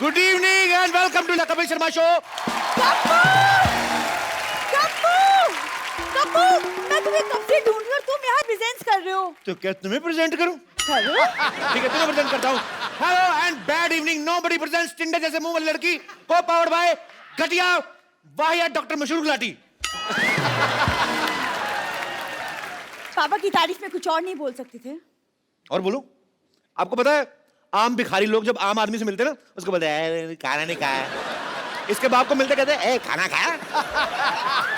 Good evening and welcome to the Kapil Sharma show. Kappu, मैं तुम्हें कब से ढूंढ रही हूँ, तुम यहाँ प्रेजेंट कर रहे हो। तो क्या तुम्हें प्रेजेंट करूं? करो। ठीक है, तुम्हें प्रेजेंट करता हूं। Hello and bad evening, nobody presents टिंडे जैसे मुंह वाली लड़की को पावर्ड बाय घटिया वाहियात डॉक्टर मशहूर गुलाटी। पापा की तारीफ में कुछ और नहीं बोल सकते थे? और बोलो, आपको पता है आम भिखारी लोग जब आम आदमी से मिलते हैं ना, उसको बोलते हैं खाना नहीं खाया। इसके बाप को मिलते कहते हैं ए खाना खाया।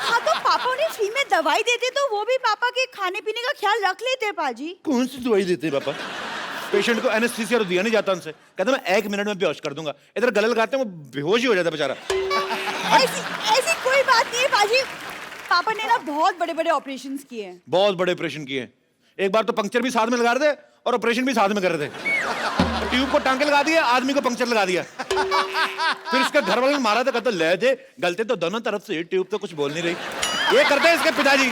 हाँ तो पापा उन्हें फ्री में दवाई देते तो वो भी पापा के खाने पीने का ख्याल रख लेते पाजी। कौन सी दवाई देते हैं पापा? पेशेंट को एनेस्थीसिया दिया नहीं जाता उनसे, कहते मैं 1 मिनट में बेहोश कर दूंगा। इधर गले लगाते हैं वो बेहोश ही हो जाता बेचारा। ऐसी कोई बात नहीं है पाजी, पापा ने ना बहुत बड़े बड़े ऑपरेशंस किए हैं। बहुत बड़े ऑपरेशन किए हैं। एक बार तो पंक्चर भी साथ में लगा रहे थे और ऑपरेशन भी साथ में कर रहे थे। ट्यूब को टांके लगा दिया, आदमी को पंक्चर लगा दिया। फिर इसके घर वाले ने मारा था, कहते ले दे गलते तो दोनों तरफ से, ट्यूब तो कुछ बोल नहीं रही। ये करते हैं इसके पिताजी।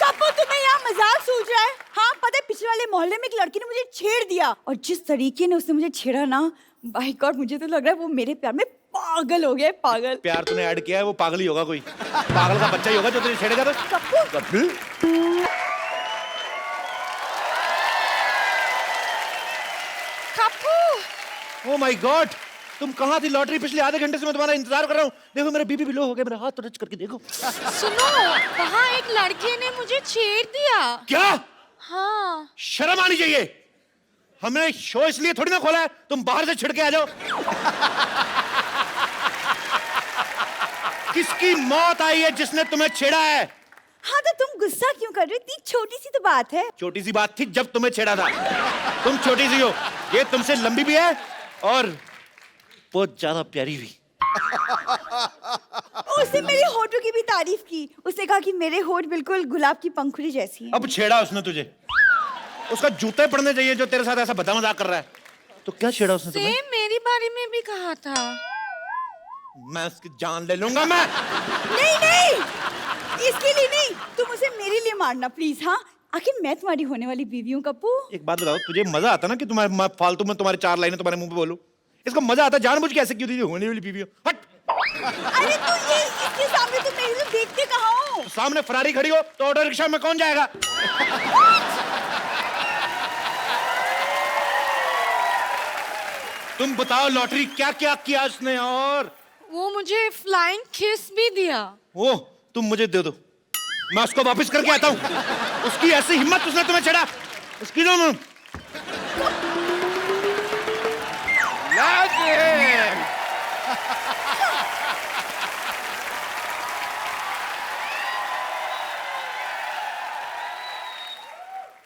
कप्पू तुम्हें यहाँ मजाक सूझ रहा है? हाँ पता है पिछले वाले मोहल्ले में एक लड़की ने मुझे छेड़ दिया और जिस तरीके ने उसने मुझे छेड़ा ना, बाय गॉड मुझे तो लग रहा है वो मेरे प्यार में पागल हो गया है, पागल। प्यार तूने ऐड किया है, वो पागल ही होगा, कोई पागल का बच्चा ही होगा जो तुझे छेड़ेगा। तो कप्पू ओह माय गॉड, तुम कहाँ थी? लॉटरी पिछले आधे घंटे से मैं तुम्हारा इंतजार कर रहा हूँ। देखो मेरा बीपी भी लो हो गया, मेरा हाथ तो टच करके देखो। सुनो, वहाँ एक लड़के ने मुझे छेड़ दिया। क्या? हाँ। शर्म आनी चाहिए। हमने शो इसलिए थोड़ी ना खोला है तुम बाहर से छिड़के आ जाओ। किसकी मौत आई है जिसने तुम्हें छेड़ा है? हाँ तो तुम गुस्सा क्यों कर रहे हो? इतनी छोटी सी तो बात है। छोटी सी बात थी जब तुम्हें छेड़ा था। तुम छोटी सी हो, ये तुमसे लंबी भी है और बहुत ज्यादा प्यारी भी। उसने मेरे होठों की भी तारीफ की। उसने कहा कि मेरे होठ बिल्कुल गुलाब की पंखुड़ी जैसी हैं। अब छेड़ा उसने तुझे, उसका जूते पड़ने चाहिए जो तेरे साथ ऐसा बता मजाक कर रहा है। तो क्या छेड़ा उसने तुम्हें? सेम मेरी बारे में भी कहा था। मैं उसकी जान ले लूंगा मैं। नहीं नहीं, इसके लिए नहीं, तुम उसे मेरे लिए मारना प्लीज। हाँ आखिर मैं तुम्हारी होने वाली बीवी हूँ कप्पू। एक बात बताओ, तुझे मजा आता ना कि तुम्हारे फालतू में तुम्हारे 4 लाइनें तुम्हारे मुंह पे बोलूं? इसको मजा आता जानबूझ के ऐसे क्यों दी होने वाली बीवी हो? हट। अरे तू ये इसके सामने तुम मेरे लिए देखते कहाँ हो? सामने फरारी खड़ी हो तो ऑटो रिक्शा में कौन जाएगा? तुम बताओ लॉटरी क्या क्या किया उसने? और वो मुझे फ्लाइंग किस भी दिया। वो तुम मुझे दे दो, मैं उसको वापस करके आता हूँ। उसकी ऐसी हिम्मत, उसने तुम्हें छेड़ा, उसकी दो।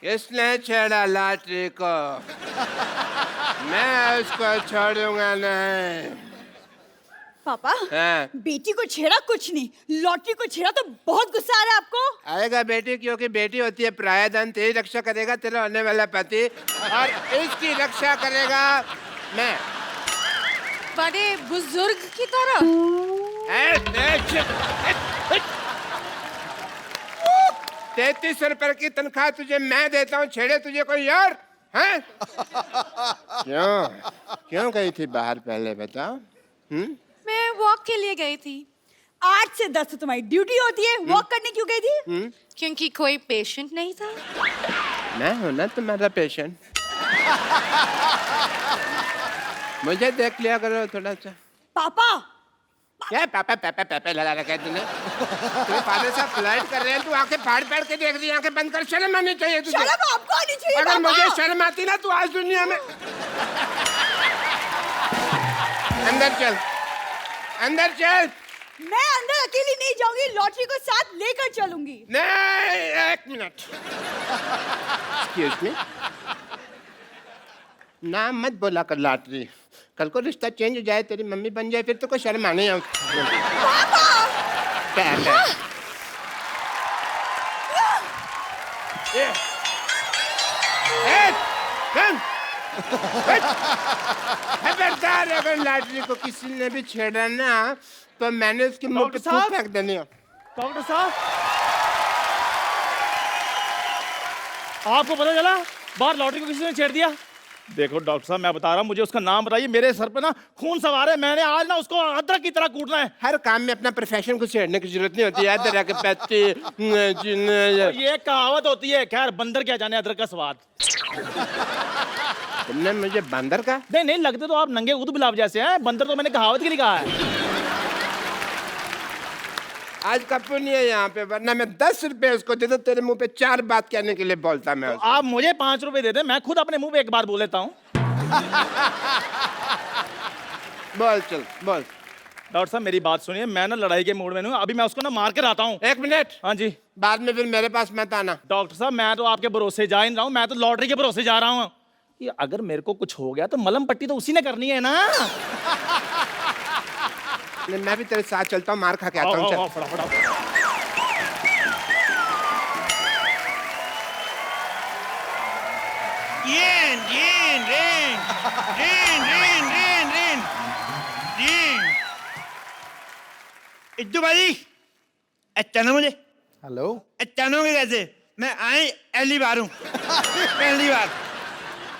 किसने छेड़ा लॉटरी को? मैं उसको छोड़ूंगा नहीं। पापा हाँ। बेटी को छेड़ा कुछ नहीं, लॉटरी को छेड़ा तो बहुत गुस्सा आ रहा है आपको। आएगा बेटी, क्योंकि बेटी होती है प्रायधन। तेरी रक्षा करेगा तेरा होने वाला पति और इसकी रक्षा करेगा मैं, बड़े बुजुर्ग की तरह। 33 रुपए की तनख्वाह तुझे मैं देता हूँ, छेड़े तुझे कोई और? हैं? क्यों क्यों गई थी बाहर पहले बताओ? मैं वॉक के लिए गई थी। 8 से 10 तो तुम्हारी ड्यूटी होती है, वॉक करने क्यों गई थी? क्योंकि कोई पेशेंट नहीं था। मैं हूं ना तुम्हारा पेशेंट। मुझे देख लिया करो थोड़ा सा। पापा क्या पापा पापा पापा लगा रखा है तूने? तेरे फादर साहब फ्लाइट कर रहे हैं, तू आंखें फाड़ फाड़ के देख रही है। आंखें बंद कर, शर्म आनी चाहिए तुझे। शर्म आपको आनी चाहिए। अगर पापा। मुझे शर्म आती ना तू आज दुनिया में। अंदर चल, अंदर चल। मैं अंदर अकेली नहीं जाऊंगी, लॉटरी को साथ लेकर चलूंगी। नहीं, 1 मिनट। एक्सक्यूज मी, नाम मत बोला कर लॉटरी। कल को रिश्ता चेंज हो जाए, तेरी मम्मी बन जाए, फिर तो कोई शर्म आने। खबरदार, अगर लॉटरी को किसी ने भी छेड़ा ना तो मैंने उसकी मुंह पे थूक फेंक देनी है। डॉक्टर साहब, आपको पता चला बाहर लॉटरी को किसी ने छेड़ दिया? देखो डॉक्टर साहब, मैं बता रहा हूँ, मुझे उसका नाम बताइए। मेरे सर पे ना खून सवार है, मैंने आज ना उसको अदरक की तरह कूटना है। हर काम में अपना प्रोफेशन को छेड़ने की जरूरत नहीं होती है। इधर आके पैसे ये कहावत होती है। खैर, बंदर क्या जाने अदरक का स्वाद। तुमने मुझे बंदर का? नहीं नहीं, लगते तो आप नंगे ऊद गुलाब जैसे हैं। बंदर तो मैंने कहावत के लिए कहा है। आज कपूर नहीं है यहाँ पे, वरना मैं 10 रुपए उसको दे दूं, तेरे मुंह पे 4 बात कहने के लिए बोलता मैं उसको। आप मुझे 5 रुपए दे दें, मैं खुद अपने मुंह पे एक बार बोल लेता हूँ। बोल चल बोल। डॉक्टर साहब मेरी बात सुनिए, मैं ना लड़ाई के मूड में हूँ। अभी मैं उसको ना मार के आता हूँ। 1 मिनट। हाँ जी बाद में फिर मेरे पास मत आना। डॉक्टर साहब, मैं तो आपके भरोसे जा ही नहीं रहा हूँ, मैं तो लॉटरी के भरोसे जा रहा हूँ। ये अगर मेरे को कुछ हो गया तो मलम पट्टी तो उसी ने करनी है ना। नहीं, मैं भी तेरे साथ चलता हूँ, मार खा के आता हूँ। चल। फटाफट। इद्दू भाई, अच्छा ना मुझे हेलो। अचानक कैसे? मैं आई पहली बार हूँ। पहली बार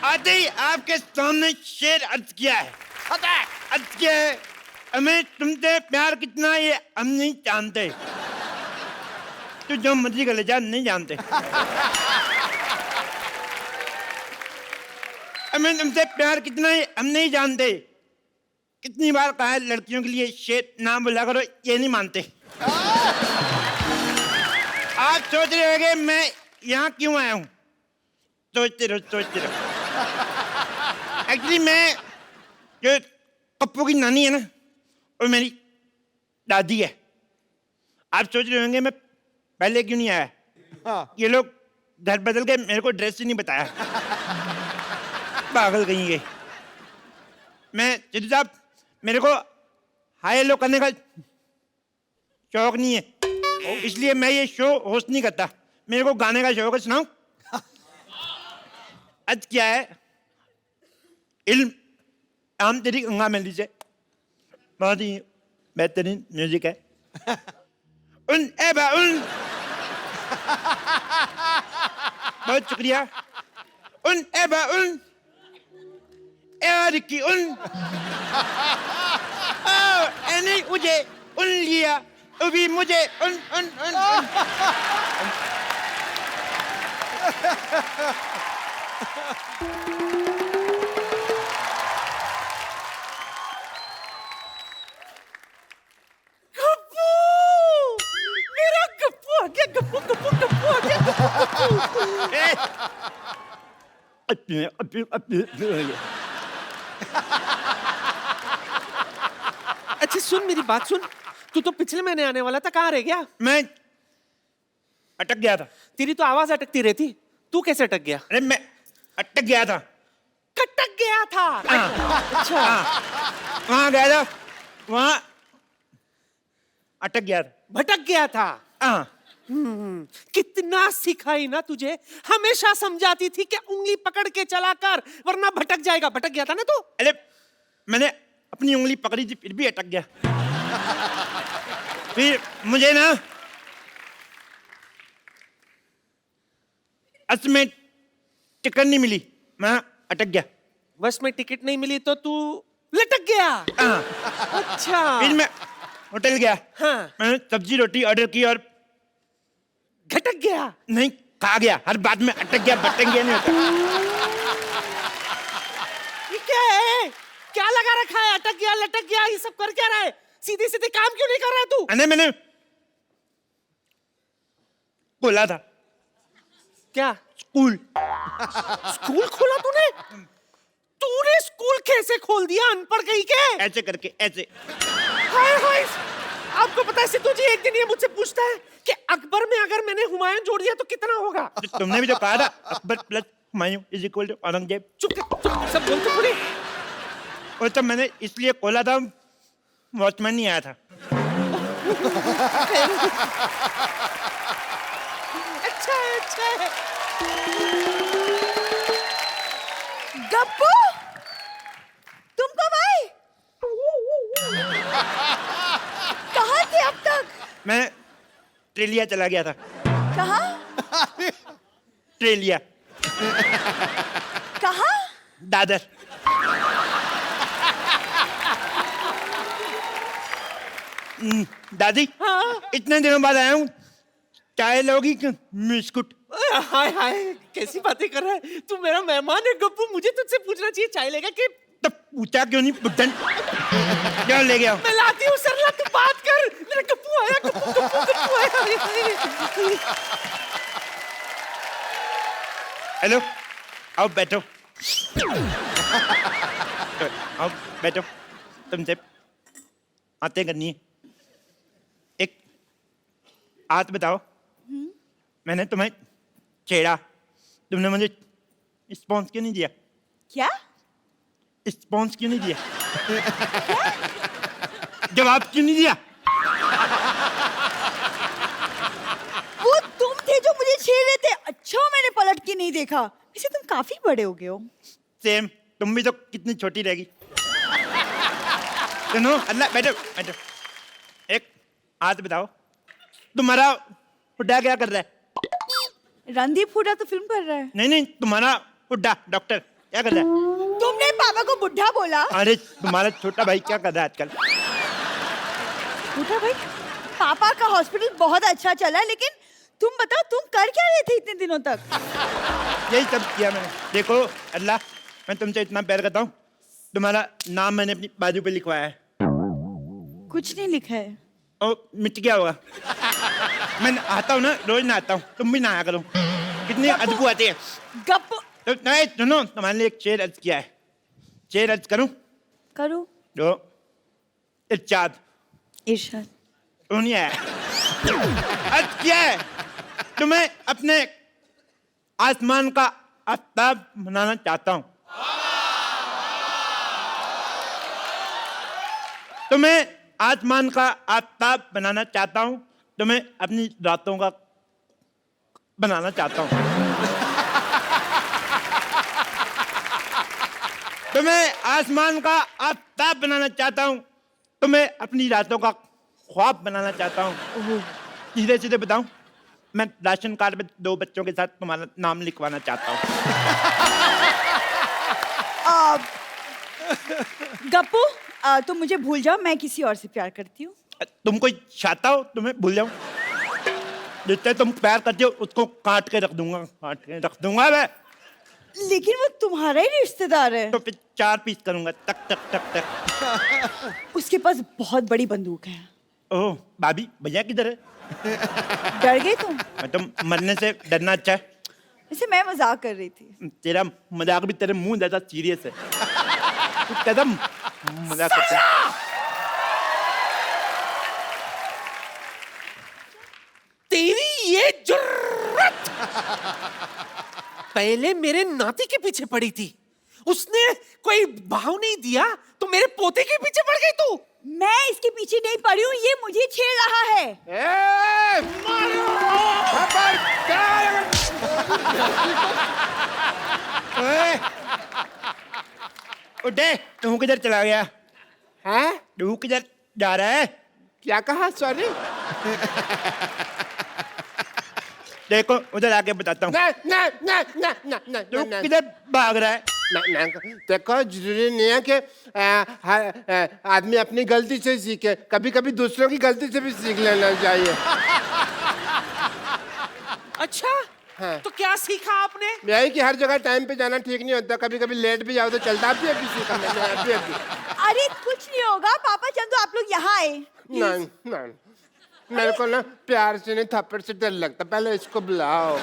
आते ही आपके सामने शेर अर्ज किया है। अर्ज किया है, हमें तुमसे प्यार कितना ये हम नहीं जानते। तू जो मर्जी कर ले जा, नहीं जानते। हमें तुमसे प्यार कितना है हम नहीं जानते। कितनी बार कहा है लड़कियों के लिए शेर नाम बोला करो, ये नहीं मानते। आप सोच रहे होंगे मैं यहाँ क्यों आया हूँ। सोचते रहो। एक्चुअली मैं जो पप्पू की नानी है ना, वो मेरी दादी है। आप सोच रहे होंगे मैं पहले क्यों नहीं आया। हाँ। ये लोग घर बदल के मेरे को ड्रेस ही नहीं बताया। पागल कहीं गए। मैं सिद्धू साहब, मेरे को हाई लो करने का शौक नहीं है, इसलिए मैं ये शो होस्ट नहीं करता। मेरे को गाने का शौक है। सुनाऊं? आज क्या है, इल्म आम तेरी गंगा में लीजिए, बहुत ही बेहतरीन म्यूजिक है। उन एबा उन, बहुत शुक्रिया। उन एबा उन की उन एनी मुझे उन लिया, अभी मुझे उन उन उन, उन। मेरा गप्पू आ गया। गप्पू गप्पू गप्पू आ गया। अच्छा सुन, मेरी बात सुन। तू तो पिछले महीने आने वाला था, कहाँ रह गया? मैं अटक गया था। तेरी तो आवाज अटकती रहती, तू कैसे अटक गया? अरे मैं अटक गया था। कटक गया था। अच्छा। वहां गया था, वहां अटक गया था। भटक गया था। हाँ। कितना सिखाई ना तुझे, हमेशा समझाती थी कि उंगली पकड़ के चला कर वरना भटक जाएगा। भटक गया था ना तू। अरे मैंने अपनी उंगली पकड़ी थी, फिर भी अटक गया। फिर मुझे ना असल में टिकट नहीं मिली, मैं अटक गया। बस में टिकट नहीं मिली तो तू लटक गया। हाँ। अच्छा। फिर मैं होटल गया। हाँ। मैंने सब्जी रोटी ऑर्डर की और घटक गया। नहीं, खा गया। हर बात में अटक गया, भटक गया नहीं होता। ये क्या है? क्या लगा रखा है? अटक गया, लटक गया, ये सब कर क्या रहा है? सीधे सीधे काम क्यों नहीं कर रहा है तू? अरे मैंने बोला था। क्या? स्कूल। स्कूल खोला तूने? तूने स्कूल कैसे खोल दिया, अनपढ़ कहीं के? ऐसे करके, ऐसे। हाय हाय। आपको पता है सिद्धू जी, एक दिन ये मुझसे पूछता है कि अकबर में अगर मैंने हुमायूं जोड़ दिया तो कितना होगा? तुमने भी जो कहा था, Akbar plus Humayun is equal to Aurangzeb. चुप सब बोल तो पूरी। वो तो मैंने इसलिए खोला था, वॉचमैन नहीं आया था। अच्छा। गप्पू, तुम कब आए? कहाँ थे अब तक? मैं ट्रेलिया चला गया था। कहाँ? ट्रेलिया। कहाँ? दादर। दादी, इतने दिनों बाद आया हूँ, चाय लोगी कि बिस्कुट? हाय हाय, कैसी बातें कर रहा है तू? मेरा मेहमान है गप्पू, मुझे तुझसे पूछना चाहिए चाय लेगा कि? तो पूछा क्यों नहीं बुड्ढन? क्या ले गया? मैं लाती हूँ सरला, तू बात कर। मेरा गप्पू आया, गप्पू आया। हेलो, आओ बैठो। आओ बैठो, तुमसे बातें करनी है। एक बात बताओ, मैंने तुम्हें छेड़ा, तुमने मुझे रिस्पॉन्स क्यों नहीं दिया? क्या? रिस्पॉन्स क्यों नहीं दिया? जवाब क्यों नहीं दिया? वो तुम थे जो मुझे छेड़ रहे थे। अच्छा, मैंने पलट के नहीं देखा। वैसे तुम काफी बड़े हो गए हो। सेम, तुम भी तो कितनी छोटी रहेगी। सुनो, अल्लाह, बैठो बैठो। एक बात बताओ, तुम्हारा बुड्ढा क्या कर रहा है? रणदीप हुड्डा तो फिल्म कर रहा है। नहीं नहीं, तुम्हारा बुड्ढा डॉक्टर क्या कर रहा है? तुमने पापा को बुढ़ा बोला? अरे तुम्हारा छोटा भाई क्या कर रहा है आजकल? बुढ़ा भाई? पापा का हॉस्पिटल बहुत अच्छा चला, लेकिन तुम बताओ, तुम कर क्या रहे थे इतने दिनों तक? यही सब किया मैंने। देखो अल्लाह, मैं तुमसे इतना प्यार करता हूँ, तुम्हारा नाम मैंने अपनी बाजू पे लिखवाया है। कुछ नहीं लिखा है। ओ, मिट गया होगा। मैं आता हूँ ना, रोज नहाता हूँ, तुम भी नहाया करो। कितनी अदबू आती है। गप तो नहीं, सुनो, तुम्हारे लिए एक शेर अर्ज किया है। शेर अर्ज करूं? करो। जो इरशाद। इरशाद। तो नहीं आया। अर्ज किया है, तुम्हें अपने आसमान का आफ्ताब बनाना चाहता हूं। तुम्हें आसमान का आफ्ताब बनाना चाहता हूं, तुम्हें अपनी रातों का बनाना चाहता हूं। तुम्हें आसमान का आफ्ताब बनाना चाहता हूं, तुम्हें अपनी रातों का ख्वाब बनाना चाहता हूं। सीधे सीधे बताऊं, मैं राशन कार्ड में 2 बच्चों के साथ तुम्हारा नाम लिखवाना चाहता हूं। गप्पू, तुम मुझे भूल जाओ, मैं किसी और से प्यार करती हूँ। तुम कोई चाहता हो तुम्हें भूल जाऊं? जिससे तुम प्यार करते हो उसको काट के रख दूंगा, काट के रख दूंगा मैं। लेकिन वो तुम्हारा ही रिश्तेदार है। तो फिर 4 पीस करूंगा, तक तक तक तक। उसके पास बहुत बड़ी बंदूक है। ओह, भाभी भैया किधर है? डर गए तुम? तो मरने से डरना अच्छा है। वैसे मैं मजाक कर रही थी। तेरा मजाक भी तेरे मुंह जैसा सीरियस है। तू कदम मजाक करता है। तेरी ये जुर्रत पहले मेरे नाती के पीछे पड़ी थी, उसने कोई भाव नहीं दिया तो मेरे पोते के पीछे पड़ गई तू। मैं इसके पीछे नहीं पड़ी हूँ, ये मुझे छेड़ रहा है। ए, उठे, तू किधर चला गया? हैं? तू किधर जा रहा है? क्या कहा? सॉरी। देखो उधर आके बताता हूँ। ना ना ना ना ना ना तू ना किधर भाग रहा है? ना ना देखो, जरूरी नहीं है कि आदमी अपनी गलती से सीखे, कभी कभी दूसरों की गलती से भी सीख लेना चाहिए। अच्छा, हाँ। तो क्या सीखा आपने? यही कि हर जगह टाइम पे जाना ठीक नहीं होता, कभी कभी लेट भी जाओ तो चलता भी है किसी का। मैंने अभी अरे कुछ नहीं होगा पापा, चंदू आप लोग यहाँ आए। नहीं नहीं, मेरे को ना प्यार से नहीं थप्पड़ से डर लगता, पहले इसको बुलाओ।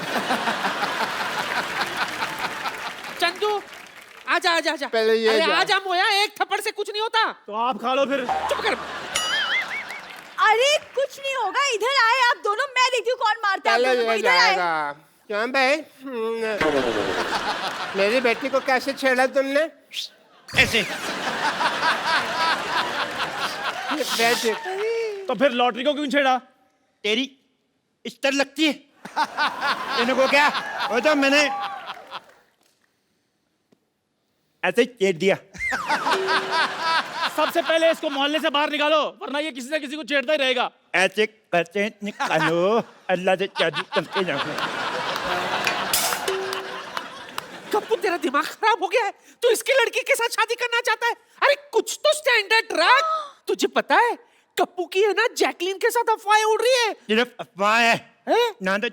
चंदू आजा आजा आजा। पहले ये अरे जा। आजा मोया, एक थप्पड़ से कुछ नहीं होता। तो आप खा लो फिर। चुप कर। अरे कुछ नहीं होगा, इधर आए आप दोनों, मैं देखती हूँ कौन मारता है आप पहले दोनों को। ये इधर आए। जाएगा। क्यों भाई? मेरी बेटी को कैसे छेड़ा तुमने? ऐसे। बेटी तो फिर लॉटरी को क्यों छेड़ा? तेरी इस्तर लगती है। तेने को क्या? वो तो मैंने ऐसे ही छेड़ दिया। सबसे पहले इसको मोहल्ले से बाहर निकालो, वरना ये किसी न किसी को छेड़ता ही रहेगा। ऐसे करते निकालो, अल्लाह से जादू करके जाऊंगा। कप्पू तेरा दिमाग खराब हो गया है? तू इसकी लड़की के साथ शादी करना चाहता है? अरे कुछ तो स्टैंडर्ड रख। तुझे पता है कप्पू की है ना जैकलीन के साथ अफवाहें उड़ रही है। सिर्फ अफवाह है। हैं? ना तो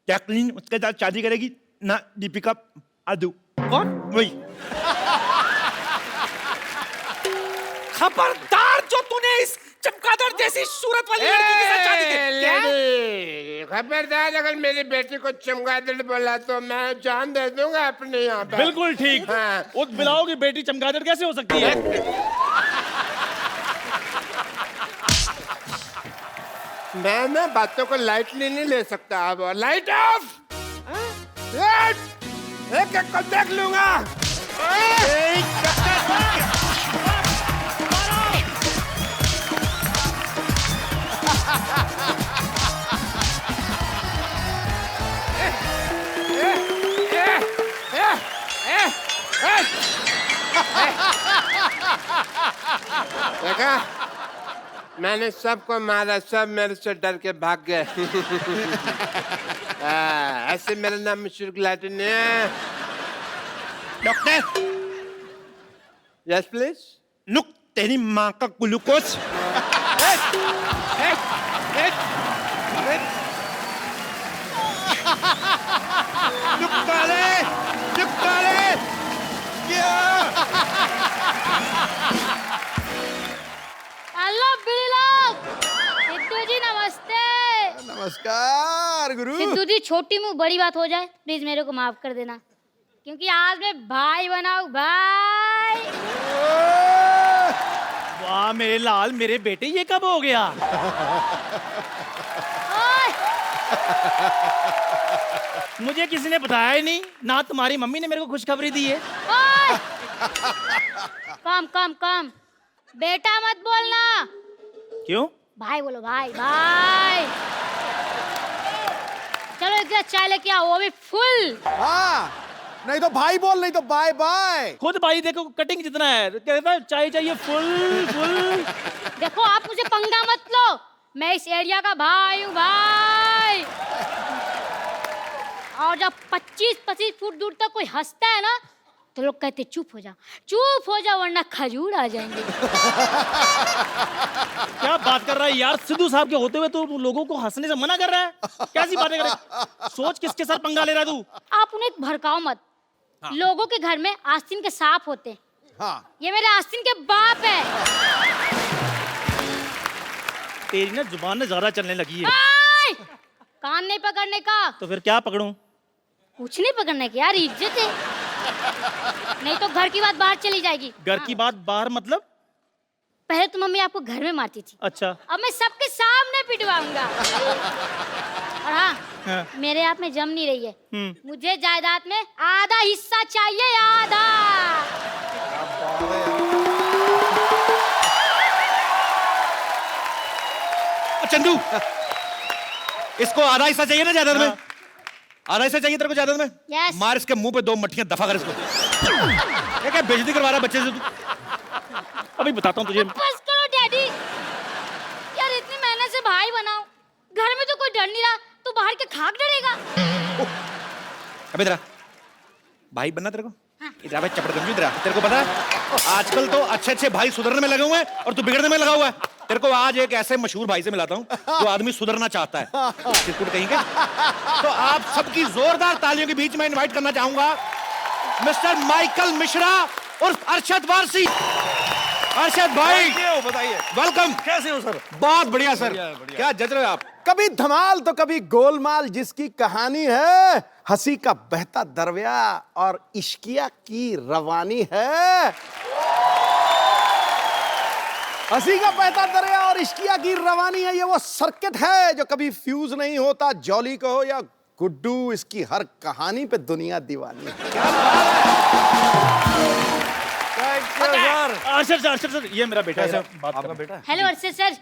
जैकलीन उसके साथ शादी करेगी, ना दीपिका आदू। कौन? वही। खबरदार जो तूने इस चमगादड़ जैसी सूरत वाली लड़की के साथ शादी की। क्या? लेडी, खबरदार अगर मेरी बेटी को चमगादड़ बोला तो मैं जान दे दूंगा अपने यहाँ पे। बिल्कुल ठीक। हाँ। उस बिलाओ की बेटी चमगादड़ कैसे हो सकती है? मैं ना बातों को लाइटली नहीं ले सकता। अब लाइट ऑफ। एक एक को देख लूंगा। देखा, मैंने सबको मारा, सब मेरे से डर के भाग गए। ऐसे मेरा नाम मशहूर गिलाटी नहीं है। Doctor, yes please. लुक तेरी माँ का ग्लूकोज। चुप काले। क्या? हेलो बिल्लो। सिद्धू जी नमस्ते। नमस्कार गुरु। सिद्धू जी छोटी मुंह बड़ी बात हो जाए, प्लीज मेरे को माफ कर देना, क्योंकि आज मैं भाई बनाऊं भाई। वाह मेरे लाल, मेरे बेटे, ये कब हो गया? ओए, मुझे किसी ने बताया ही नहीं, ना तुम्हारी मम्मी ने मेरे को खुशखबरी दी है। ओए। कम कम कम, बेटा मत बोलना, क्यों? भाई बोलो, भाई भाई। चलो एक गिलास चाय लेके आओ, वो भी फुल। हाँ, नहीं तो भाई बोल, नहीं तो बाय बाय। खुद भाई देखो कटिंग जितना है, कहता है चाय चाहिए फुल फुल। देखो आप मुझे पंगा मत लो, मैं इस एरिया का भाई हूँ भाई। और जब 25-25 फुट दूर तक कोई हंसता है ना, तो लोग कहते चुप हो जा वरना खजूर आ जाएंगे। क्या बात कर रहा है यार, सिद्धू साहब के होते हुए तो लोगों को हंसने से मना कर रहा है? कैसी बातें कर रहा है? सोच किसके साथ पंगा ले रहा है तू? आप उन्हें भड़काओ मत। लोगों के घर में आस्तीन के सांप होते हैं। हाँ, ये मेरे आस्तीन के बाप है। तेरी ना जुबान में ज्यादा चलने लगी है। आय! कान नहीं पकड़ने का। तो फिर क्या पकड़ूं? कुछ नहीं पकड़ने की यार, इज्जत है, नहीं तो घर की बात बाहर चली जाएगी। घर की बात बाहर मतलब? पहले तो मम्मी आपको घर में मारती थी, अच्छा। अब मैं सबके सामने पिटवाऊंगा। और हाँ, हाँ। मेरे आप में जम नहीं रही है, मुझे जायदाद में आधा हिस्सा चाहिए, आधा। चंदू, इसको आधा हिस्सा चाहिए ना जायदाद में? आधा हिस्सा चाहिए तेरे को जायदाद में? Yes. मार इसके मुंह पे 2 मट्ठियां, दफा कर इसको। ये क्या बेइज्जती करवा रहा है बच्चे से तू? अभी बताता हूँ तुझे। बस करो डैडी, यार इतनी मेहनत से भाई बनाओ, घर में तो कोई डर नहीं रहा, तो बाहर के खाक डरेगा। अबे तेरा भाई बनना तेरे को? इधर भाई चपड़ गंजू तेरा। तेरे को पता है आजकल तो अच्छे भाई सुधरने में लगे हुए हैं और तू बिगड़ने में लगा हुआ है। तेरे को आज एक ऐसे मशहूर भाई से मिलाता हूँ जो आदमी सुधरना चाहता है। चिरकुट कहेंगे। तो आप सबकी जोरदार तालियों के बीच में इनवाइट करना चाहूंगा मिस्टर माइकल मिश्रा उर्फ अरशद वारसी। अरशद भाई बताइए वेलकम। कैसे हो सर? बहुत बढ़िया सर। क्या जज रहे हो आप? कभी धमाल तो कभी गोलमाल, जिसकी कहानी है हंसी का बहता दरया और इश्किया की रवानी है। हंसी का बहता दरिया और इश्किया की रवानी है, ये वो सर्किट है जो कभी फ्यूज नहीं होता। जॉली कहो या गुड्डू, इसकी हर कहानी पे दुनिया दीवानी है। अर्शद सर, ये मेरा बेटा है। आपका बेटा है? हेलो अर्शद सर,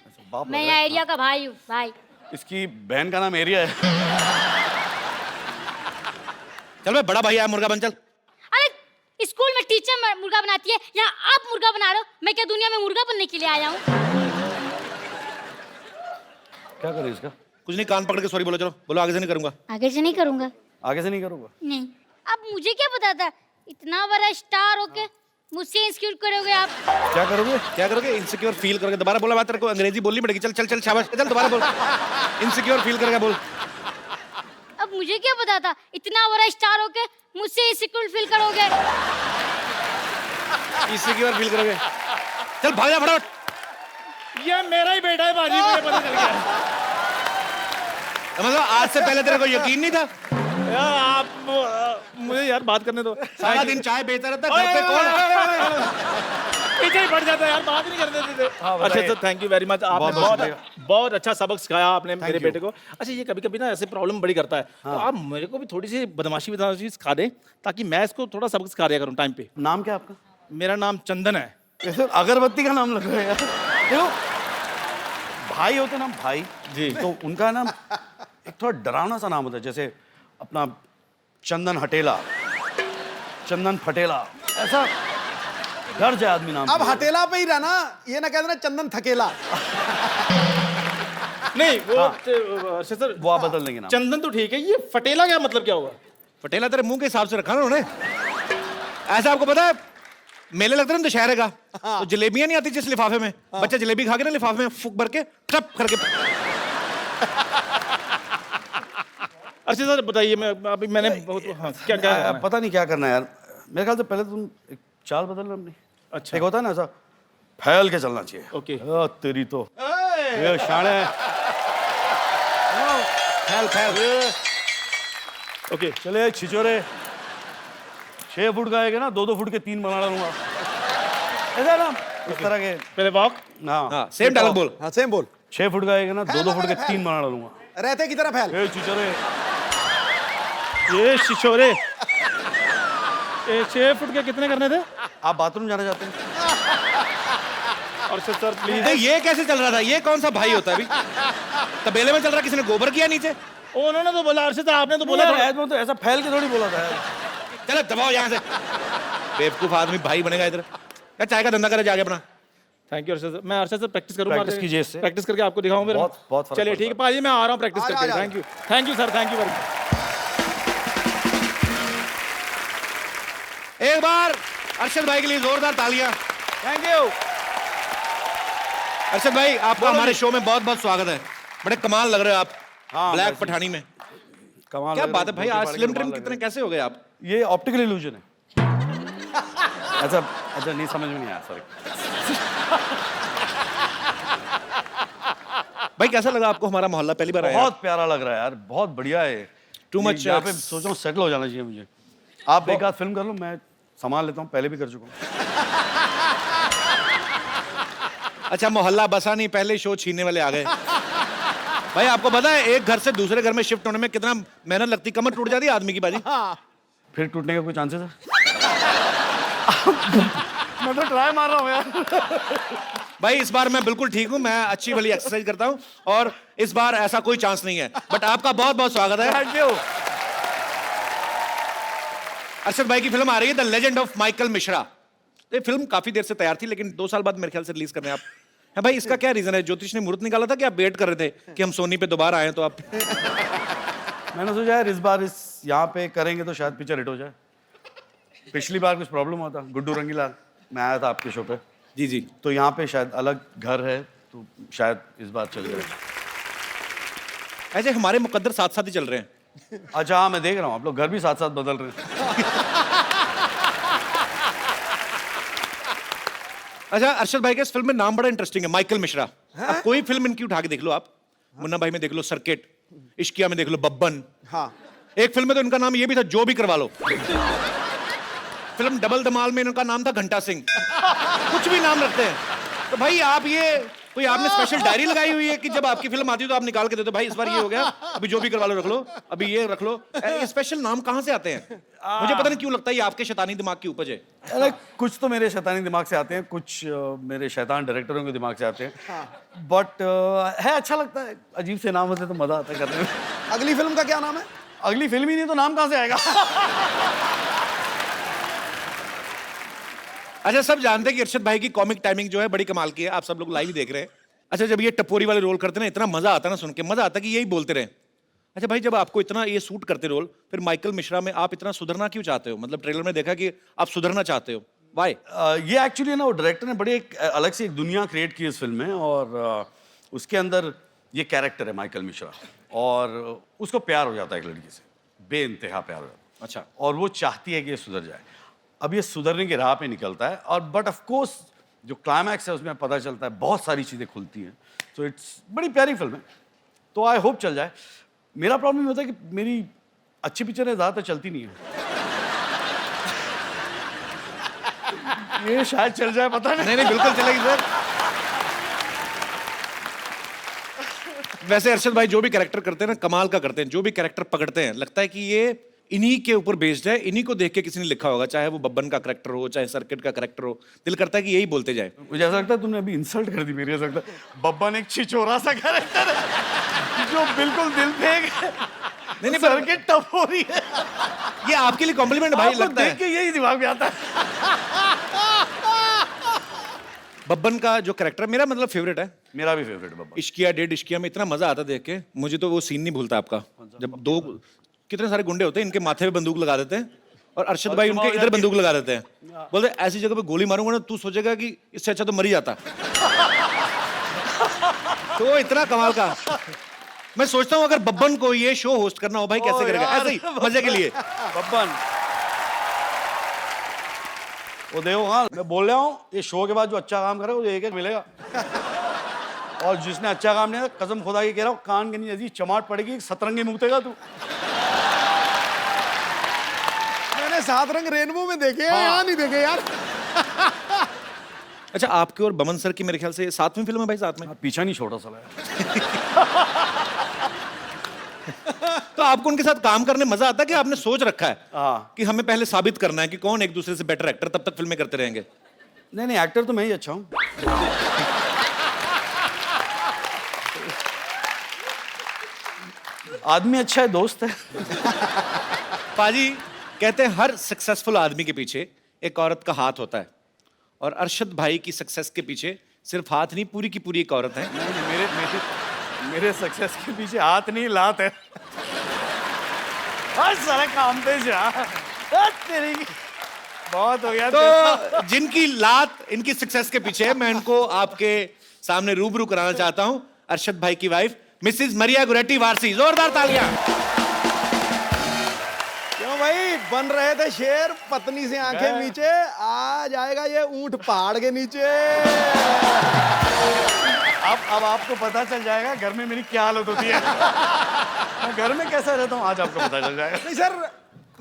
मैं यहाँ एरिया का भाई हूँ भाई। इसकी बहन का नाम एरिया है। चल भाई, बड़ा भाई आया, मुर्गा बन चल। अरे स्कूल में टीचर मुर्गा बनाती है, यहाँ आप मुर्गा बना रहे हो। मैं क्या दुनिया में मुर्गा बनने के लिए आया हूँ? क्या करे इसका? कुछ नहीं, कान पकड़ के सॉरी बोलो। चलो बोलो, आगे से नहीं करूंगा। आगे से नहीं करूंगा। आगे से नहीं करूंगा। नहीं। अब मुझे क्या पता था इतना बड़ा स्टार होके मुझसे इंस्क्यूट करोगे आप। क्या करोगे, क्या करोगे? इनसिक्योर फील करोगे। दोबारा बोला बात, तेरे को अंग्रेजी बोलनी पड़ेगी। चल चल चल, शाबाश, चल दोबारा बोल। इनसिक्योर फील करेगा, बोल। अब मुझे क्या पता था इतना बड़ा स्टार होके मुझसे इंस्क्यूट फील करोगे। इनसिक्योर फील करोगे। चल भाग जा फटाफट। ये मेरा ही बेटा है बाजी, मुझे पता चल गया। मतलब आज से पहले तेरे को यकीन नहीं था? यार आप मुझे यार बात करने दो। सारा दिन चाय बेचता रहता है, घर पे कौन? पीछे ही पड़ जाता है यार, बात नहीं करने देते। अच्छा sir, thank you very much. आपने बहुत अच्छा सबक सिखाया आपने मेरे बेटे को। अच्छा ये कभी कभी ना ऐसे प्रॉब्लम बड़ी करता है, तो आप मेरे को भी थोड़ी सी बदमाशी सिखा दें ताकि मैं इसको थोड़ा सबक सिखा दिया करूँ टाइम पे। नाम क्या आपका? मेरा नाम चंदन है। ऐसे अगरबत्ती का नाम लग रहा है यार। देखो, भाई होते ना भाई जी, तो उनका ना एक थोड़ा डरावना सा नाम होता है, जैसे अपना चंदन हटेला, चंदन फटेला, ऐसा डर जाए आदमी नाम अब से। हटेला पे ही रहना, ये ना कह देना चंदन थकेला। नहीं वो अच्छा सर, वो आप बदल देंगे नाम। चंदन तो ठीक है, ये फटेला क्या मतलब क्या हुआ? पटेला तेरे मुंह के हिसाब से रखा ना उन्होंने। ऐसा आपको पता है, मेले लगते हैं ना दशहरे का, तो जलेबियां नहीं आती जिस लिफाफे में, बच्चा जलेबी खा के ना लिफाफे में फूक भर के टप करके। अच्छा सर बताइए, मैं अभी मैंने बहुत क्या क्या करना है? पता नहीं क्या करना है यार। मेरे ख्याल से पहले तुम एक चाल बदलना अपनी। अच्छा एक होता है ना ऐसा, फैल के चलना चाहिए। ओके। तेरी तो ये शान है। फैल फैल। ओके चले छिचोरे, 6 फुट का आएगा ना, 2-2 फुट के 3 बना डालूंगा। ऐसा ना इस तरह के। पहले वॉक। हाँ हाँ सेम डायलॉग बोल। हाँ सेम बोल। 6 फुट का आएगा ना, 2-2 फुट के 3 बना डालूंगा। रहते की तरह फैल। ए छिचोरे, ये शिशोरे, ये 6 फुट के कितने करने थे? आप बाथरूम जाना चाहते हैं? और सर प्लीज। नहीं, ये कैसे चल रहा था? ये कौन सा भाई होता है अभी? तबेले में चल रहा, किसी ने गोबर किया नीचे? उन्होंने तो बोला, अर्षद आपने तो बोला यार ऐसा तो ऐसा फैल के थोड़ी बोला था यार। चलो दबाओ यहाँ से। बेवकूफ आदमी भाई बनेगा इधर। क्या चाय का धंधा करे जाके अपना। Thank you Arshad sir. मैं अर्षद सर प्रैक्टिस करूंगा। प्रैक्टिस कीजिए इससे। प्रैक्टिस करके आपको दिखाऊं मेरा। बहुत फर्क चलिए ठीक है पाजी, मैं आ रहा हूँ प्रैक्टिस आ करके। जा। Thank you sir, thank you very much. एक बार अरशद भाई के लिए जोरदार तालियां। Thank you. अरशद भाई आपका हमारे शो में बहुत बहुत स्वागत है। बड़े कमाल लग रहे हो आप। हाँ, ब्लैक वैसे ही। पठानी में। कमाल क्या लग बात रहा है भाई, धोती आज फाड़ के स्लिम कमाल ट्रिम लग कितने रहा कैसे हो गए आप? है। ये ऑप्टिकल इल्यूजन है। ऐसा अच्छा नहीं, समझ में नहीं आया, सॉरी। भाई कैसा लगा आपको हमारा मोहल्ला? पहली बार आया? बहुत प्यारा लग रहा है यार, बहुत बढ़िया है। Too much यहाँ पे सोच रहा हूँ सेटल हो जाना चाहिए मुझे। आप एक आध फिल्म कर लो, मैं संभाल लेता हूँ, पहले भी कर चुका हूँ। अच्छा मोहल्ला बसा नहीं, पहले शो छीनने वाले आ गए। भाई आपको पता है एक घर से दूसरे घर में शिफ्ट होने में कितना मेहनत लगती, कमर टूट जाती है आदमी की बाजी। फिर टूटने का कोई चांसेस है? मैं तो ट्राई मार रहा हूँ यार। भाई इस बार मैं बिल्कुल ठीक हूँ, मैं अच्छी वाली एक्सरसाइज करता हूँ और इस बार ऐसा कोई चांस नहीं है। बट आपका बहुत बहुत स्वागत है। Thank you. अरशद भाई की फिल्म आ रही है the legend of Michael Mishra. ये फिल्म काफी देर से तैयार थी लेकिन 2 साल बाद मेरे ख्याल से रिलीज करने आप है। भाई इसका क्या रीजन है? ज्योतिष ने मुहूर्त निकाला था कि आप वेट कर रहे थे कि हम सोनी पे दोबारा आए तो आप? मैंने सोचा यार इस बार इस यहाँ पे करेंगे तो शायद पिक्चर हिट हो जाए। पिछली बार कुछ प्रॉब्लम हुआ था, गुड्डू रंगीलाल मैं आया था आपके शो पे, जी जी। तो यहाँ पे शायद अलग घर है तो शायद इस बार चल जाए। ऐसे हमारे मुकद्दर साथ साथ ही चल रहे हैं। अच्छा हाँ, मैं देख रहा हूँ आप लोग घर भी साथ साथ बदल रहे हैं। अच्छा अरशद भाई के इस फिल्म में नाम बड़ा इंटरेस्टिंग है, माइकल मिश्रा। अब कोई फिल्म इनकी उठा के देख लो आप, मुन्ना भाई में देख लो सर्किट, इश्किया में देख लो बब्बन। हाँ एक फिल्म में तो इनका नाम ये भी था जो भी करवा लो। फिल्म डबल धमाल में इनका नाम था घंटा सिंह। कुछ भी नाम रखते हैं। तो भाई आप ये कोई आपने स्पेशल डायरी लगाई हुई है कि जब आपकी फिल्म आती है तो आप निकाल के देते हो भाई इस बार ये हो गया, अभी जो भी करवा लो रख लो, अभी ये रख लो। ये स्पेशल नाम कहाँ से आते हैं? मुझे पता नहीं क्यों लगता है ये आपके शैतानी दिमाग की उपज है। अरे कुछ तो मेरे शैतानी दिमाग से आते हैं, कुछ मेरे शैतान डायरेक्टरों के दिमाग से आते हैं। बट है अच्छा लगता है, अजीब से नाम होते तो मजा आता है करने में। अगली फिल्म का क्या नाम है? अगली फिल्म ही नहीं तो नाम कहाँ से आएगा? अच्छा सब जानते हैं कि अरशद भाई की कॉमिक टाइमिंग जो है बड़ी कमाल की है, आप सब लोग लाइव ही देख रहे हैं। अच्छा जब ये टपोरी वाले रोल करते हैं ना, इतना मजा आता है ना सुन के, मजा आता है कि यही बोलते रहे। अच्छा भाई, जब आपको इतना ये सूट करते रोल, फिर माइकल मिश्रा में आप इतना सुधरना क्यों चाहते हो? मतलब ट्रेलर में देखा कि आप सुधरना चाहते हो, वाई? ये एक्चुअली ना वो डायरेक्टर ने बड़ी एक अलग से एक दुनिया क्रिएट की इस फिल्म में, और उसके अंदर ये कैरेक्टर है माइकल मिश्रा, और उसको प्यार हो जाता है एक लड़की से, बेइंतहा प्यार हो जाता है। अच्छा। और वो चाहती है कि ये सुधर जाए। अब ये सुधरने की राह पे निकलता है, और बट ऑफ कोर्स जो क्लाइमैक्स है उसमें पता चलता है बहुत सारी चीज़ें खुलती हैं। सो इट्स बड़ी प्यारी फिल्म है, तो आई होप चल जाए। मेरा प्रॉब्लम ये होता है कि मेरी अच्छी पिक्चरें ज़्यादातर चलती नहीं है। ये शायद चल जाए, पता नहीं। नहीं नहीं, बिल्कुल चलेगी सर। वैसे अरशद भाई जो भी कैरेक्टर करते हैं ना, कमाल का करते हैं। जो भी कैरेक्टर पकड़ते हैं, लगता है कि ये इन्हीं के ऊपर बेस्ड है, इन्हीं को देख के किसी ने लिखा होगा। चाहे वो बब्बन का कैरेक्टर हो, चाहे सर्किट का कैरेक्टर हो, दिल करता है कि यही बोलते जाए। मुझे ऐसा लगता है तुमने अभी इंसल्ट कर दी मेरी। ऐसा लगता है बब्बन एक छिछोरा सा कैरेक्टर है जो बिल्कुल दिल पे नहीं, सर्किट टफ हो रही है। ये आपके लिए कॉम्प्लीमेंट भाई आपको लगता देख है। के यही दिमाग में आता है। बब्बन का जो कैरेक्टर मेरा मतलब फेवरेट है। मेरा भी फेवरेट है बब्बन। इश्किया डेड इश्किया में इतना मजा आता देख के। मुझे तो वो सीन नहीं भूलता आपका, जब दो कितने सारे गुंडे होते हैं, इनके माथे पे बंदूक लगा देते हैं और अरशद भाई उनके इधर बंदूक लगा देते हैं। बोलते ऐसी जगह पे गोली मारूंगा ना, तू सोचेगा कि इससे अच्छा तो मर ही जाता। तो इतना कमाल का। मैं सोचता हूँ अगर बब्बन को ये शो होस्ट करना हो भाई, कैसे करेगा? ऐसे ही मजे के लिए। बब्बन वो देखो, हाँ मैं बोल रहा हूँ, ये शो के बाद जो अच्छा काम करे वो एक मिलेगा, और जिसने अच्छा काम नहीं किया, कसम खुदा की कह रहा हूँ, कान के नीचे ऐसी चमाट पड़ेगी, सतरंगी मुक्तेगा तू। मैंने 7 रंग रेनबो में देखे हैं, यहाँ नहीं देखे यार। अच्छा, आपके और बमन सर की मेरे ख्याल से 7वीं फिल्म है भाई, साथ में। पीछा नहीं छोटा साला। तो आपको उनके साथ काम करने मजा आता है कि आपने सोच रखा है हाँ। कि हमें पहले साबित करना है कि कौन एक दूसरे से बेटर एक्टर, तब तक फिल्में करते रहेंगे? नहीं नहीं, एक्टर तो मैं ही अच्छा हूँ। आदमी अच्छा है, दोस्त है। पाजी कहते हैं हर सक्सेसफुल आदमी के पीछे एक औरत का हाथ होता है, और अरशद भाई की सक्सेस के पीछे सिर्फ हाथ नहीं, पूरी की पूरी एक औरत है। मेरे सक्सेस के पीछे हाथ नहीं, लात है। हर सारा काम पे जा। तेरी बहुत हो गया। तो जिनकी लात इनकी सक्सेस के पीछे है, मैं इनको आपके सामने रूबरू कराना चाहता हूं। अरशद भाई की वाइफ मिसेस मरिया गुरेटी वारसी, जोरदार तालियां। क्यों भाई, बन रहे थे शेर, पत्नी से आंखें नीचे, आ जाएगा ये ऊंट पहाड़ के नीचे। अब आपको पता चल जाएगा घर में मेरी क्या हालत होती है। मैं घर में कैसा रहता हूँ आज आपको पता चल जाएगा। नहीं सर,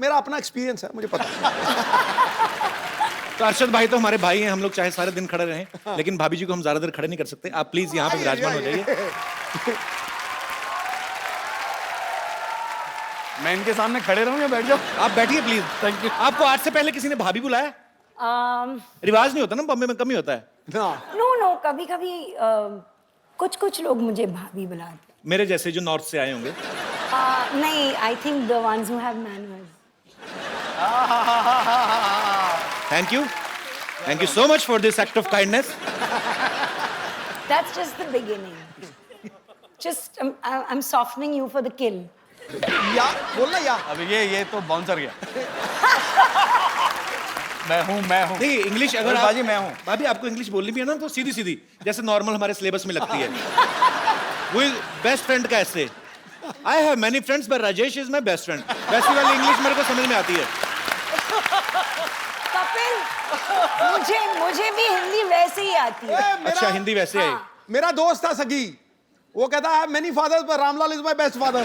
मेरा अपना एक्सपीरियंस है, मुझे पता है। तो अरशद भाई तो हमारे भाई हैं, हम लोग चाहे सारे दिन खड़े रहें, लेकिन भाभी जी को हम ज्यादा देर खड़े नहीं कर सकते। आप प्लीज यहाँ पे विराजमान हो जाइए। मैं इनके सामने खड़े रहूं या बैठ जाऊं? आप बैठिए प्लीज। Thank you. आपको आज से पहले किसी ने भाभी बुलाया? रिवाज नहीं होता ना, बॉम्बे में कम ही होता है। नो कभी कभी कुछ लोग मुझे भाभी बुलाते हैं। मेरे जैसे जो नॉर्थ से आए होंगे। नहीं, I think the ones who have manners. Thank you so much for this act of kindness. That's just the beginning. Just I am softening you for the किल। या बोलना या। अब ये तो बाउंसर गया। मैं हूँ। नहीं, इंग्लिश अगर बाजी मैं हूँ। भाभी आपको इंग्लिश बोलनी भी है ना, तो सीधी सीधी जैसे नॉर्मल हमारे सिलेबस में लगती है। वो बेस्ट फ्रेंड का ऐसे, I have many friends but Rajesh is my best friend, वैसी वाली इंग्लिश मेरे को समझ में आती है। कपिल, मुझे भी हिंदी वैसे ही आती है। अच्छा, हिंदी वैसे है। मेरा दोस्त था सगी, वो कहता है मेनी फादर्स पर Ramlal is my best father.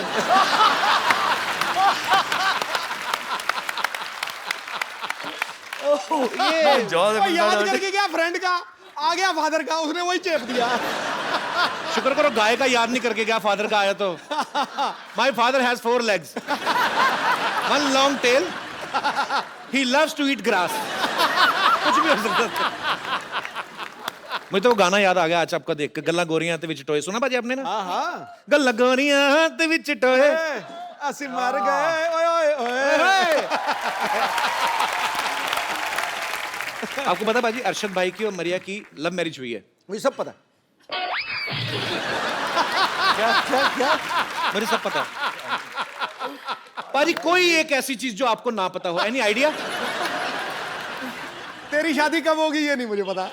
ये याद करके गया फ्रेंड का, आ गया फादर का, उसने वही चेप दिया। शुक्र करो गाय का याद नहीं करके गया, फादर का आया तो। My father has 4 legs, 1 long tail, he loves to eat grass। कुछ भी हो सकता है। मुझे तो वो गाना याद आ गया आज आपका देख के, गल्ला गोरियां ते विच टोए। सुना भाजी आपने ना? हाँ, गल्ला गोरियां ते विच टोए, असि मर गए, ओए ओए ओए। आपको पता बाजी, अरशद भाई की और मरिया की लव मैरिज हुई है? मुझे सब पता है। क्या? मुझे सब पता है। पाजी कोई एक ऐसी चीज जो आपको ना पता हो, एनी आइडिया? तेरी शादी कब होगी ये नहीं मुझे पता।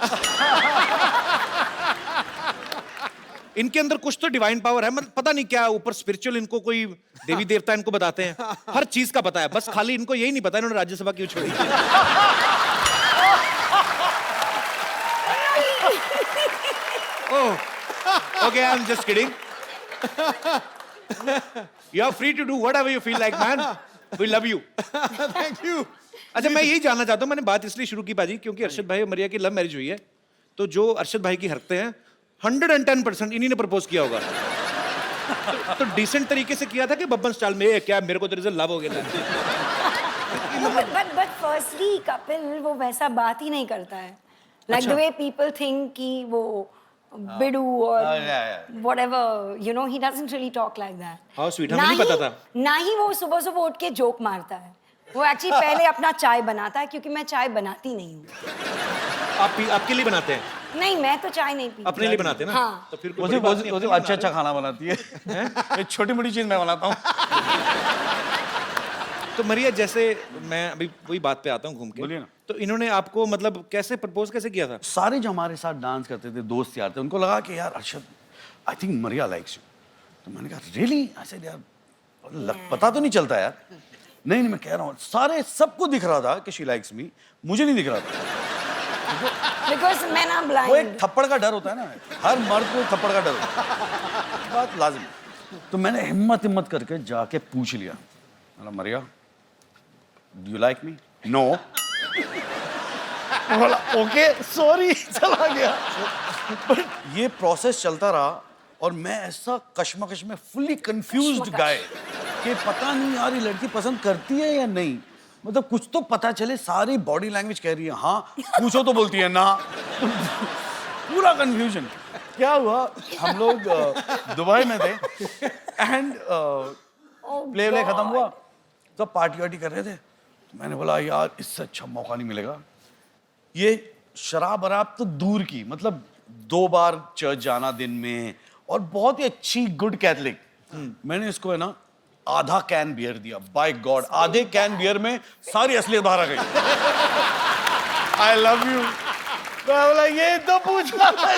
इनके अंदर कुछ तो डिवाइन पावर है, मतलब पता नहीं क्या ऊपर स्पिरिचुअल, इनको कोई देवी देवता इनको बताते हैं, हर चीज का पता है, बस खाली इनको यही नहीं पता इन्होंने राज्यसभा क्यों छोड़ी। Oh, okay, I am just kidding. You are free to do whatever you feel like man, we love you. Thank you. अच्छा, मैं यही जानना चाहता हूँ, मैंने बात इसलिए शुरू की पाजी क्योंकि अरशद भाई और मरिया की लव मैरिज हुई है, तो जो अरशद भाई की हरकतें हैं 110% इन्हीं ने प्रपोज किया होगा। तो डिसेंट तरीके से किया था कि बब्बन स्टाइल में, "ए, क्या मेरे को तेरे से लव हो गया था"? but firstly कपिल वो वैसा बात ही नहीं करता है, like the way people think कि वो बिडू और whatever, you know, he doesn't really talk like that. How sweet, हमें नहीं पता था। ना ही वो सुबह सुबह उठ के जोक मारता है, वो एक्चुअली पहले अपना चाय बनाता है, क्योंकि मैं चाय बनाती नहीं हूँ। आपके लिए बनाते हैं? नहीं, मैं तो चाय नहीं पीती। अपने लिए बनाते हैं ना? हाँ। तो फिर वो अच्छा खाना बनाती है। एक छोटी मोटी चीज मैं बनाता हूँ। तो मरिया, जैसे मैं अभी वही बात पे आता हूँ घूम के, बोलिए ना। तो इन्होंने आपको मतलब कैसे प्रपोज कैसे किया था? सारे जो हमारे साथ डांस करते थे, दोस्त यार थे, उनको लगा कि यार Arshad, I think Maria likes you. तो मैंने कहा रियली? ऐसे यार पता तो नहीं चलता यार। नहीं, मैं कह रहा हूँ, सारे सबको दिख रहा था कि शी लाइक्स मी, मुझे नहीं दिख रहा था। Because men are blind. वो एक थप्पड़ का डर होता है ना, हर मर्द को थप्पड़ का डर होता है, बात लाजिम। तो मैंने हिम्मत करके जाके पूछ लिया, Maria, do you like me? No. बोला ओके सॉरी, चला गया। बट ये प्रोसेस चलता रहा और मैं ऐसा कश्मकश में फुल्ली कंफ्यूज्ड गाय कि पता नहीं यार ये लड़की पसंद करती है या नहीं, मतलब कुछ तो पता चले। सारी बॉडी लैंग्वेज कह रही है हाँ, पूछो तो बोलती है ना। पूरा कंफ्यूजन। क्या हुआ, हम लोग दुबई में थे एंड प्ले खत्म हुआ, तो पार्टी वार्टी कर रहे थे। तो मैंने बोला यार इससे अच्छा मौका नहीं मिलेगा, ये शराब वराब तो दूर की, मतलब 2 बार चर्च जाना दिन में और बहुत ही अच्छी गुड कैथलिक। मैंने इसको है ना आधा कैन बियर दिया, बाय गॉड आधे कैन बियर में सारी असलियत बाहर आ गई। I love you. तो बोला ये तो पूछना है।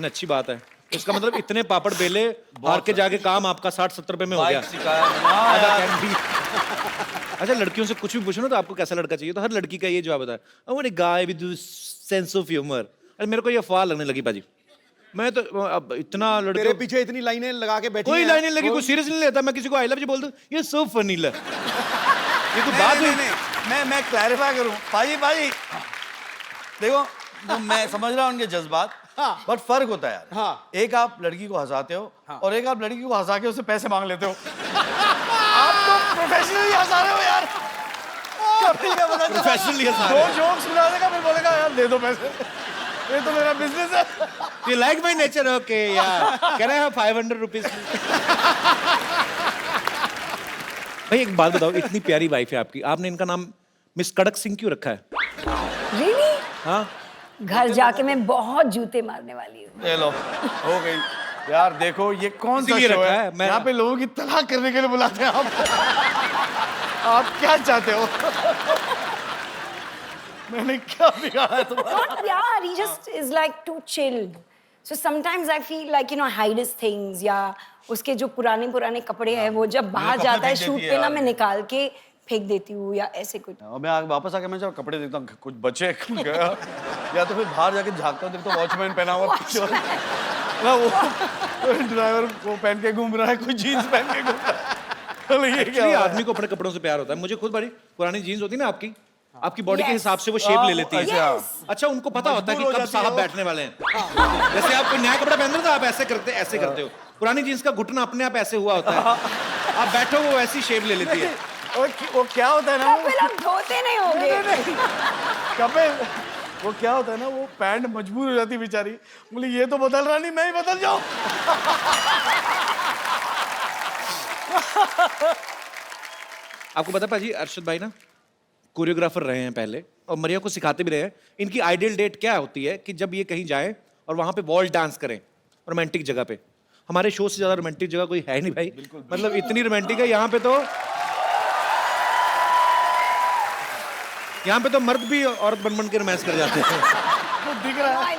अच्छी बात है, इसका मतलब इतने पापड़ बेले हार के जाके काम आपका 60-70 रुपए में हो गया। आधा कैन भी। अच्छा, लड़कियों से कुछ भी पूछो ना तो आपको कैसा लड़का चाहिए, तो हर लड़की का ये जवाब होता है, I want a guy with sense of humour. अरे मेरे को ये अफवाह लगने लगी पाजी, मैं तो अब इतना लड़के तेरे पीछे इतनी लाइनें लगा के बैठी कोई हैं। लाइनें लगी, कोई सीरियस नहीं लेता। मैं किसी को आई लव यू बोल दूं, ये सो फनी है। ये कोई बात नहीं। मैं क्लैरिफाई करूं, पाजी देखो, तो मैं समझ रहा हूं उनके जज्बात, बट फर्क होता है यार। हाँ। एक आप लड़की को हंसाते हो और एक आप लड़की को हंसा के उससे पैसे मांग लेते हो। आप तो प्रोफेशनली हंसा रहे हो यार। प्रोफेशनली हंसा दो जोक सुना देगा फिर बोलेगा यार दे दो पैसे, ये तो मेरा बिजनेस है। You like my nature? Okay, yeah. Can I have 500 rupees? भाई एक बात बताओ, इतनी प्यारी वाइफ है आपकी, आपने इनका नाम मिस कड़क सिंह क्यों रखा है? Really? हाँ? घर जाके मैं बहुत जूते मारने वाली हूँ। ये लो, हो गई यार। देखो ये कौन सा इसीलिए शो रखा है, है, मैं- यहाँ पे लोगों की तलाक करने के लिए बुलाते हैं आप। आप क्या चाहते हो? मैंने क्या बिगाड़ा है तुम्हारा? Not प्यार, he just is like too chill. So sometimes I feel like, you know, hide his things, या उसके जो पुराने कपड़े हैं वो जब बाहर कपड़े जाता है फेंक शूट देती है पे ना, यार। मैं निकाल के फेंक देती हूँ या ऐसे कुछ। और मैं वापस आके मैं जब कपड़े देखता हूँ कुछ बचे गया, या तो फिर बाहर जाके झाँकता हूँ, देखता हूँ वॉचमैन पहना हुआ पीछे वाला। ना वो ड्राइवर वो पहन के घूम रहा है, कोई जीन्स पहन के घूम रहा है। ये क्या Actually, हो रहा है? आदमी को अपने कपड़ों से प्यार होता है। मुझे खुद बड़ी पुरानी जीन्स होती है ना आपकी बॉडी के Yes. हिसाब से वो शेप ले लेती है। Yes. अच्छा, उनको पता होता है कि मजबूर हो कब जाती है साहब वो। बैठने वाले हैं। जैसे आप कोई नया कपड़ा पहनते हो तो आप ऐसे करते हो। पुरानी जीन्स का घुटना अपने आप ऐसे हुआ होता है, आप बैठो वो ऐसी शेप ले लेती है। वो क्या होता है ना, कपिल अब धोते नहीं होंगे। कपिल वो क्या होता है ना, वो पैंट मजबूर हो जाती है बेचारी, बोली ये तो बदल रहा नहीं, मैं ही बदल जाऊं। आपको पता पाजी, अरशद भाई ना कोरियोग्राफर रहे हैं पहले और मरिया को सिखाते भी रहे हैं। इनकी आइडियल डेट क्या होती है कि जब ये कहीं जाए और वहां पे वॉल डांस करें, रोमांटिक जगह पे। हमारे शो से ज्यादा रोमांटिक जगह कोई है नहीं भाई, मतलब इतनी रोमांटिक है यहाँ पे तो मर्द भी औरत बन के रोमांस कर जाते हैं। I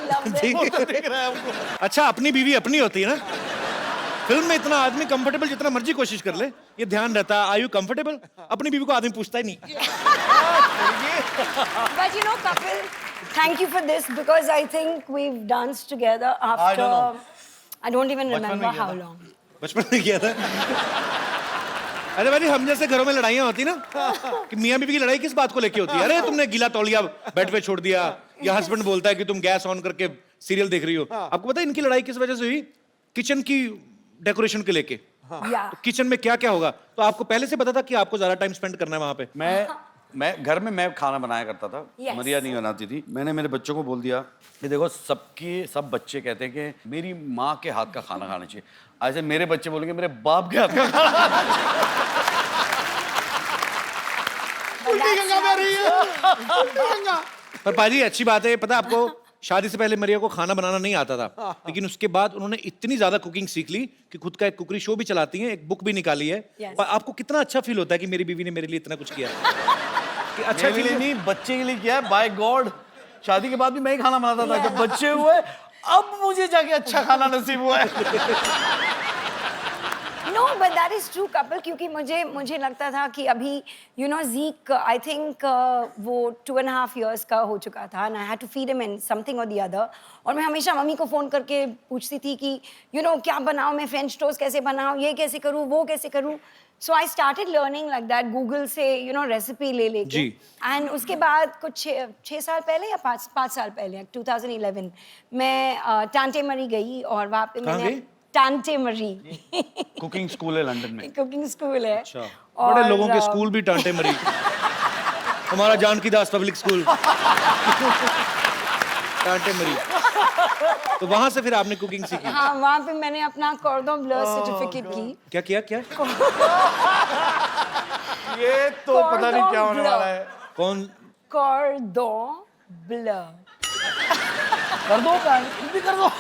love this. ठीक है। अच्छा, अपनी बीवी अपनी होती है ना। फिल्म में इतना आदमी कंफर्टेबल जितना मर्जी कोशिश कर ले, ये ध्यान रहता है, आर यू कंफर्टेबल? अपनी बीवी को आदमी पूछता ही नहीं। But you know, Kapil, thank you for this because I think we've danced together after I don't even remember how long. बचपन में किया था। अरे भाई, हम जैसे घरों में लड़ाइयाँ होती ना कि मियाँ बीवी की लड़ाई किस बात को लेके होती है? अरे तुमने गीला तौलिया बेड पे छोड़ दिया, या हस्बैंड बोलता है कि तुम गैस ऑन करके सीरियल देख रही हो। आपको पता है इनकी लड़ाई किस वजह से हुई? किचन की डेकोरेशन के लेके। Yeah. तो किचन में क्या क्या होगा, तो आपको पहले से पता था कि आपको ज्यादा टाइम स्पेंड करना है वहां पे? मैं घर में मैं खाना बनाया करता था। Yes. मरिया नहीं बनाती थी। मैंने मेरे बच्चों को बोल दिया कि देखो, सब बच्चे कहते हैं कि मेरी माँ के हाथ का खाना खाना चाहिए। ऐसे मेरे बच्चे बोलेंगे मेरे बाप के हाथ का खाना। पर पाजी अच्छी बात है, पता है आपको, शादी से पहले मरिया को खाना बनाना नहीं आता था, लेकिन उसके बाद उन्होंने इतनी ज्यादा कुकिंग सीख ली कि खुद का एक कुकरी शो भी चलाती हैं, एक बुक भी निकाली है। Yes. पर आपको कितना अच्छा फील होता है कि मेरी बीवी ने मेरे लिए इतना कुछ किया? कि अच्छा मेरे लिए फील नहीं, बच्चे के लिए किया है। बाय गॉड, शादी के बाद भी मैं ही खाना बनाता था। जब बच्चे हुए, अब मुझे जाके अच्छा खाना नसीब हुआ है। No, but that is true, Kapil, क्योंकि मुझे लगता था कि अभी you know Zeke, I think वो 2.5 years का हो चुका था, and I had to feed him in something or the other. और मैं हमेशा मम्मी को फोन करके पूछती थी कि you know क्या बनाऊँ मैं, फ्रेंच टोस्ट कैसे बनाऊँ, ये कैसे करूँ, वो कैसे करूँ। So I started learning like that, Google से you know रेसिपी ले लेके। जी। And उसके बाद कुछ 6 साल पहले या 5 साल पहले, 2011 मैं टांटे मरी गई, और वहाँ पे कहाँ मैंने गई? टांटे मरी कुकिंग स्कूल है लंदन में। कुकिंग स्कूल है। अच्छा, बड़े और, लोगों के स्कूल भी टांटे मरी। हमारा जानकी दास पब्लिक स्कूल टांटे मरी। तो वहां से फिर आपने कुकिंग सीखी? हाँ, वहाँ पे मैंने अपना कॉर्डन ब्लू सर्टिफिकेट की। क्या किया? क्या ये तो पता नहीं क्या होने वाला है। कौन? कॉर्डन ब्लू। कर दो, भी कर दो।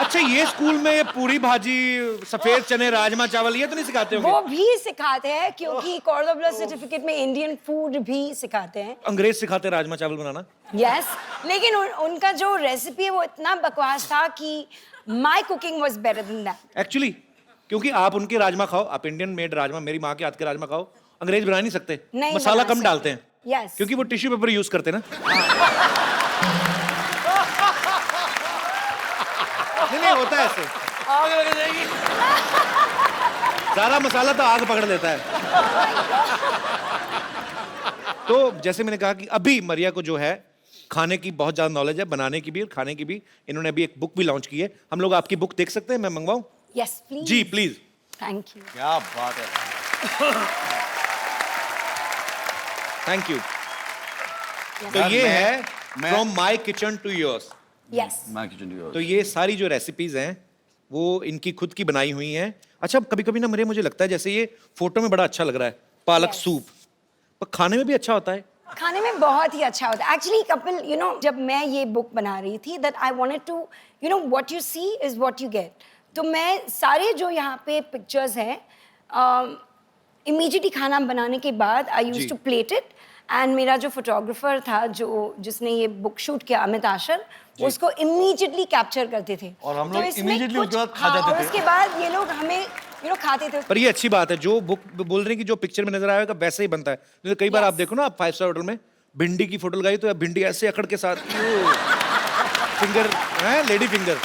अच्छा, ये स्कूल में ये पूरी भाजी, सफेद चने, राजमा चावल ये तो नहीं सिखाते होंगे? वो भी सिखाते हैं, क्योंकि कॉर्डन ब्लू सर्टिफिकेट में इंडियन फूड भी सिखाते हैं। अंग्रेज सिखाते हैं राजमा चावल बनाना? यस, लेकिन उनका जो रेसिपी है वो इतना बकवास था कि my cooking was better than that. Actually, क्योंकि आप उनके राजमा खाओ, आप इंडियन मेड राजमा, मेरी माँ के हाथ के राजमा खाओ, अंग्रेज बना नहीं सकते। नहीं मसाला बना कम सकते। डालते हैं। यस, क्योंकि वो टिश्यू पेपर यूज करते हैं ना। नहीं होता है ऐसे। आग लग जाएगी। ज्यादा मसाला तो आग पकड़ लेता है। तो जैसे मैंने कहा कि अभी मरिया को जो है खाने की बहुत ज्यादा नॉलेज है, बनाने की भी और खाने की भी। इन्होंने अभी एक बुक भी लॉन्च की है। हम लोग आपकी बुक देख सकते हैं? मैं मंगवाऊं? Yes please. जी प्लीज। Thank you. क्या बात है। Thank you. तो यार, ये मैं- है मैं- from my kitchen to yours. Yes. मैं किचन तो ये सारी जो रेसिपीज हैं वो इनकी खुद की बनाई हुई हैं। अच्छा, कभी कभी ना मरिया मुझे लगता है जैसे ये फोटो में बड़ा अच्छा लग रहा है, पालक Yes. सूप, पर खाने में भी अच्छा होता है। खाने में बहुत ही अच्छा होता है। एक्चुअली कपिल, यू नो, जब मैं ये बुक बना रही थी, that I wanted to, you know, what you see is what you get. तो मैं सारे जो यहाँ पे पिक्चर्स हैं, इमीडिएटली खाना बनाने के बाद I used to plate it, and मेरा जो फोटोग्राफर था, जिसने ये बुक शूट किया, अमित आशर, उसको इमीडिएटली कैप्चर करते थे। और हम तो लोग इसमें immediately कुछ- उसके बाद खा हाँ, जाते और थे। उसके बाद ये लोग हमें यू नो खाते थे। पर ये अच्छी बात है, जो बुक बोल रहे हैं कि जो पिक्चर में नजर आएगा वैसे ही बनता है। जैसे कई बार Yes. आप देखो ना, आप 5 स्टार होटल में भिंडी की फोटो लगाई तो भिंडी ऐसे अकड़ के साथ फिंगर है, लेडी फिंगर।